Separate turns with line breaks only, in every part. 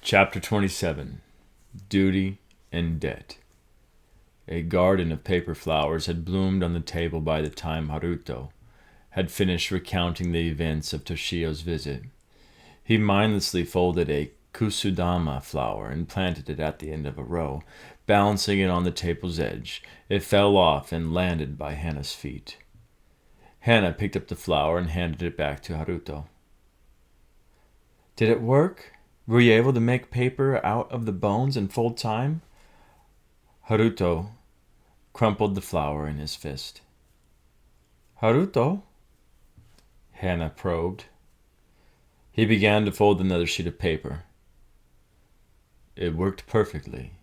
Chapter 27. Duty and Debt. A garden of paper flowers had bloomed on the table by the time Haruto had finished recounting the events of Toshio's visit. He mindlessly folded a kusudama flower and planted it at the end of a row, balancing it on the table's edge. It fell off and landed by Hana's feet. Hana picked up the flower and handed it back to Haruto. "Did it work? Were you able to make paper out of the bones in full time?" Haruto crumpled the flower in his fist. "Haruto?" Hana probed. He began to fold another sheet of paper. "It worked perfectly."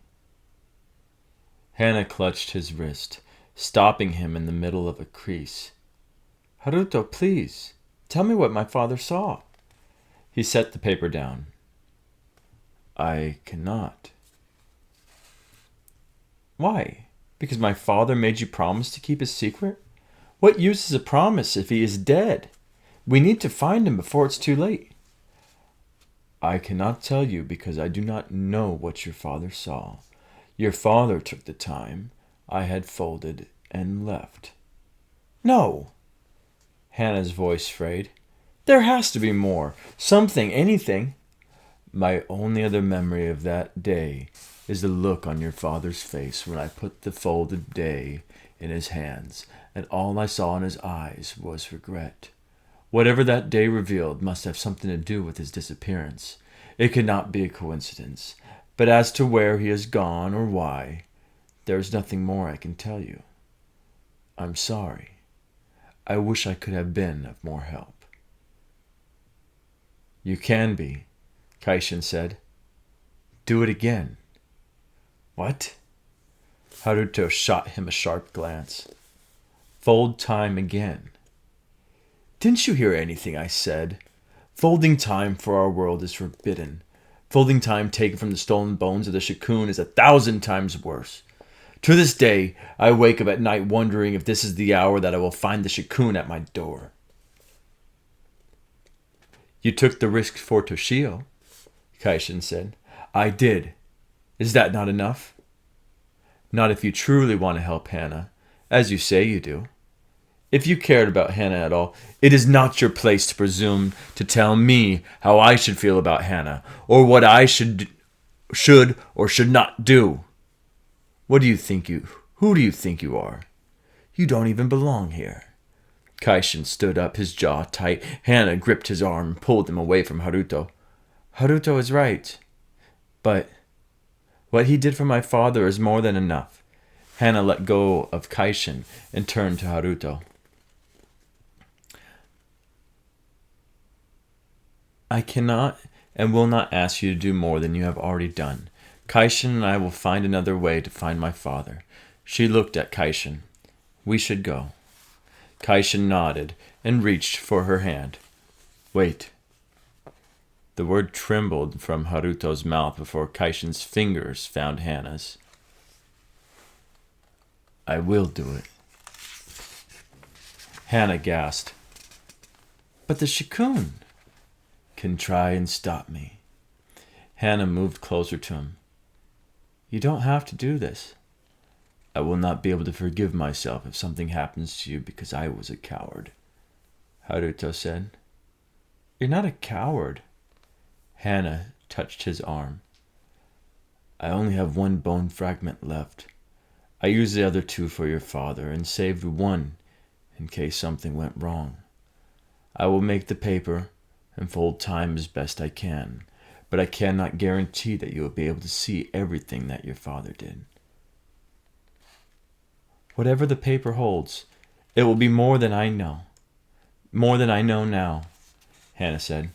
Hana clutched his wrist, stopping him in the middle of a crease. "Haruto, please, tell me what my father saw." He set the paper down. "I cannot." "Why? Because my father made you promise to keep his secret? What use is a promise if he is dead? We need to find him before it's too late." "I cannot tell you because I do not know what your father saw. Your father took the time I had folded and left." "No!" Hana's voice frayed. "There has to be more. Something, anything." "My only other memory of that day is the look on your father's face when I put the folded day in his hands, and all I saw in his eyes was regret. Whatever that day revealed must have something to do with his disappearance. It could not be a coincidence. But as to where he has gone or why, there is nothing more I can tell you. I'm sorry. I wish I could have been of more help." "You can be," Kaishin said. "Do it again." "What?" Haruto shot him a sharp glance. "Fold time again." "Didn't you hear anything I said? Folding time for our world is forbidden. Folding time taken from the stolen bones of the Shikun is 1,000 times worse. To this day, I wake up at night wondering if this is the hour that I will find the Shikun at my door." "You took the risk for Toshio," Kaishin said. "I did. Is that not enough?" "Not if you truly want to help Hana, as you say you do. If you cared about Hana at all, it is not your place to presume to tell me how I should feel about Hana, or what I should or should not do. Who do you think you are? You don't even belong here." Kaishin stood up, his jaw tight. Hana gripped his arm and pulled him away from Haruto. "Haruto is right. But what he did for my father is more than enough." Hana let go of Kaishin and turned to Haruto. "I cannot and will not ask you to do more than you have already done. Kaishin and I will find another way to find my father." She looked at Kaishin. "We should go." Kaishin nodded and reached for her hand. "Wait." The word trembled from Haruto's mouth before Kaishin's fingers found Hana's. "I will do it." Hana gasped. "But the Shikun can try and stop me." Hana moved closer to him. "You don't have to do this." "I will not be able to forgive myself if something happens to you because I was a coward," Haruto said. "You're not a coward." Hana touched his arm. "I only have one bone fragment left. I used the other 2 for your father and saved one in case something went wrong. I will make the paper and fold time as best I can, but I cannot guarantee that you will be able to see everything that your father did." "Whatever the paper holds, it will be more than I know. More than I know now," Hana said.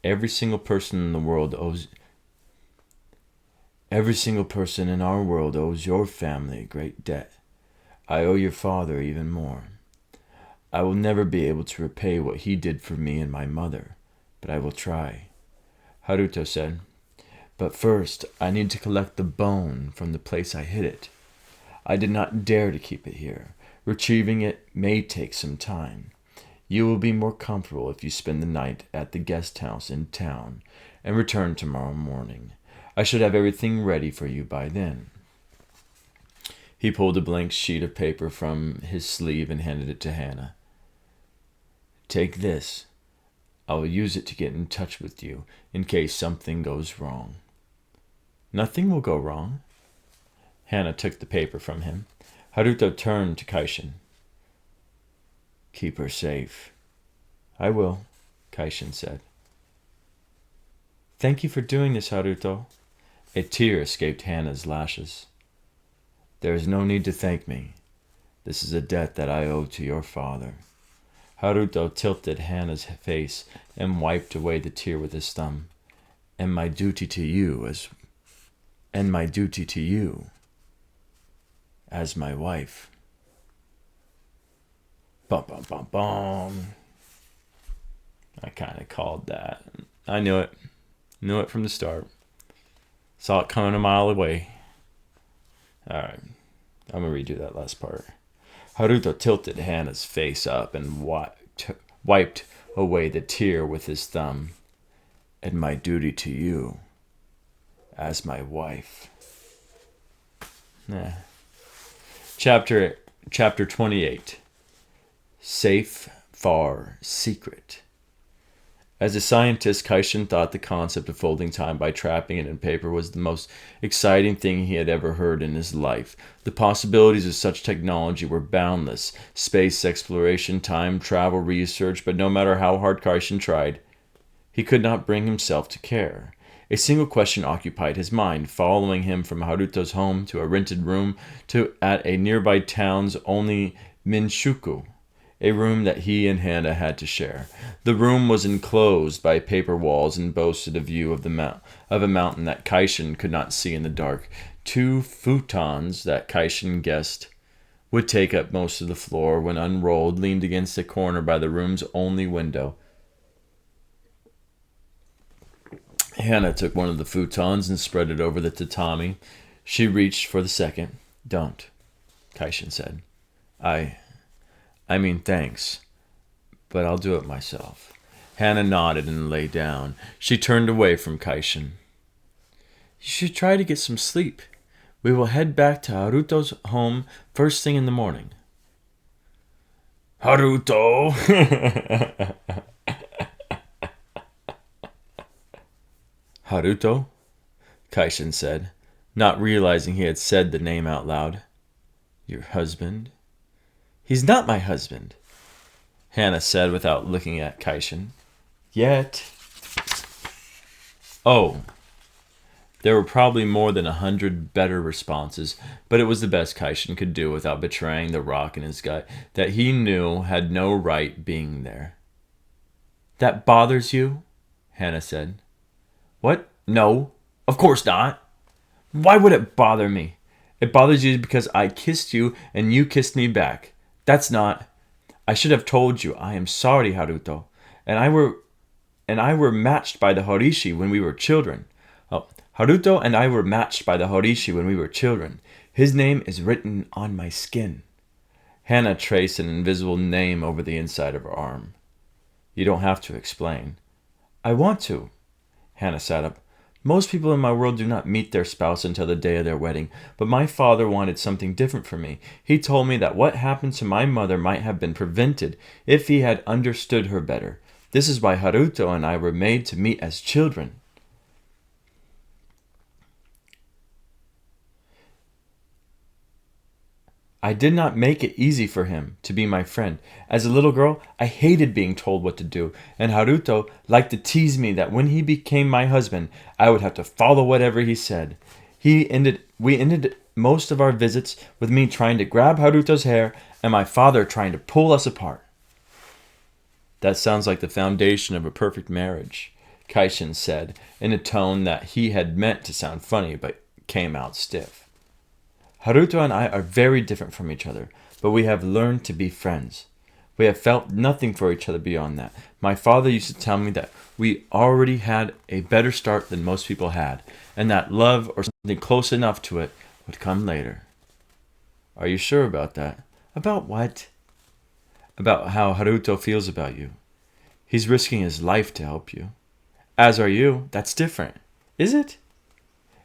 Every single person in our world owes your family a great debt. I owe your father even more. I will never be able to repay what he did for me and my mother, but I will try," Haruto said. "But first, I need to collect the bone from the place I hid it. I did not dare to keep it here. Retrieving it may take some time. You will be more comfortable if you spend the night at the guest house in town and return tomorrow morning. I should have everything ready for you by then. He pulled a blank sheet of paper from his sleeve and handed it to Hannah. Take this. I will use it to get in touch with you in case something goes wrong. Nothing will go wrong. Hannah took the paper from him. Haruto turned to Kaishin. Keep her safe. I will, Kaishin said. Thank you for doing this, Haruto. A tear escaped Hannah's lashes. There is no need to thank me. This is a debt that I owe to your father. Haruto tilted Hannah's face and wiped away the tear with his thumb. And my duty to you as my wife. Bum, bum, bum, bum. I kind of called that. I knew it. Knew it from the start. Saw it coming a mile away. Alright, I'm going to redo that last part. Haruto tilted Hannah's face up and wiped away the tear with his thumb. And my duty to you as my wife. Chapter 28. Safe, far, secret. As a scientist, Kaishin thought the concept of folding time by trapping it in paper was the most exciting thing he had ever heard in his life. The possibilities of such technology were boundless. Space exploration, time travel, research, but no matter how hard Kaishin tried, he could not bring himself to care. A single question occupied his mind, following him from Haruto's home to a rented room to at a nearby town's only minshuku, a room that he and Hannah had to share. The room was enclosed by paper walls and boasted a view of a mountain that Kaishin could not see in the dark. 2 futons that Kaishin guessed would take up most of the floor, when unrolled, leaned against a corner by the room's only window. Hannah took one of the futons and spread it over the tatami. She reached for the second. Don't, Kaishin said. I mean, thanks, but I'll do it myself. Hannah nodded and lay down. She turned away from Kaishin. You should try to get some sleep. We will head back to Haruto's home first thing in the morning. Haruto! Haruto? Kaishin said, not realizing he had said the name out loud. Your husband? He's not my husband, Hannah said without looking at Kaishin. Yet. Oh. There were probably more than 100 better responses, but it was the best Kaishin could do without betraying the rock in his gut that he knew had no right being there. That bothers you? Hannah said. What? No, of course not. Why would it bother me? It bothers you because I kissed you and you kissed me back. That's not. I should have told you. I am sorry, Haruto. And I were matched by the Horishi when we were children. Oh, Haruto and I were matched by the Horishi when we were children. His name is written on my skin. Hannah traced an invisible name over the inside of her arm. You don't have to explain. I want to. Hannah sat up. Most people in my world do not meet their spouse until the day of their wedding, but my father wanted something different for me. He told me that what happened to my mother might have been prevented if he had understood her better. This is why Haruto and I were made to meet as children. I did not make it easy for him to be my friend. As a little girl, I hated being told what to do, and Haruto liked to tease me that when he became my husband, I would have to follow whatever he said. We ended most of our visits with me trying to grab Haruto's hair and my father trying to pull us apart. That sounds like the foundation of a perfect marriage, Kaishin said, in a tone that he had meant to sound funny but came out stiff. Haruto and I are very different from each other, but we have learned to be friends. We have felt nothing for each other beyond that. My father used to tell me that we already had a better start than most people had, and that love or something close enough to it would come later. Are you sure about that? About what? about how Haruto feels about you. He's risking his life to help you. As are you. That's different. Is it?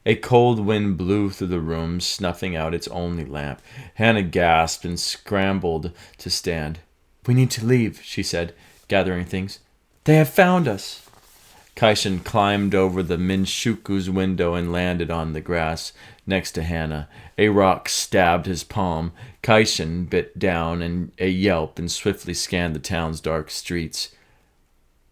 A cold wind blew through the room, snuffing out its only lamp. Hannah gasped and scrambled to stand. We need to leave, she said, gathering things. They have found us. Kaishin climbed over the Minshuku's window and landed on the grass next to Hannah. A rock stabbed his palm. Kaishin bit down in a yelp and swiftly scanned the town's dark streets.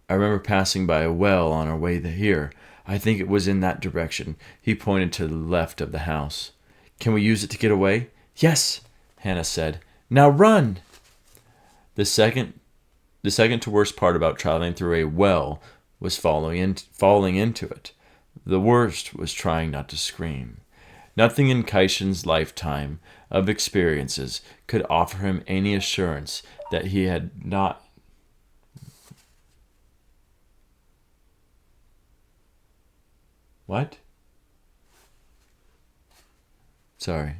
I remember passing by a well on our way here. I think it was in that direction. He pointed to the left of the house. Can we use it to get away? Yes, Hannah said. Now run! The second to worst part about traveling through a well was falling into it. The worst was trying not to scream. Nothing in Kaishin's lifetime of experiences could offer him any assurance that he had not... What? Sorry.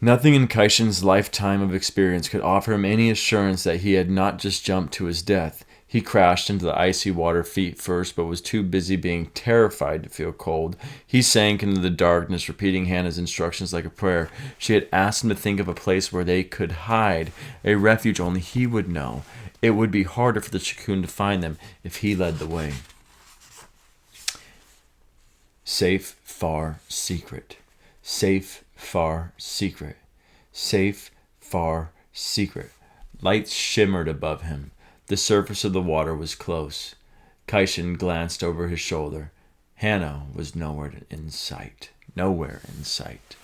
Nothing in Kaishin's lifetime of experience could offer him any assurance that he had not just jumped to his death. He crashed into the icy water feet first, but was too busy being terrified to feel cold. He sank into the darkness, repeating Hannah's instructions like a prayer. She had asked him to think of a place where they could hide, a refuge only he would know. It would be harder for the Chikun to find them if he led the way. Safe, far, secret. Safe, far, secret. Safe, far, secret. Lights shimmered above him. The surface of the water was close. Kaishin glanced over his shoulder. Hannah was nowhere in sight. Nowhere in sight.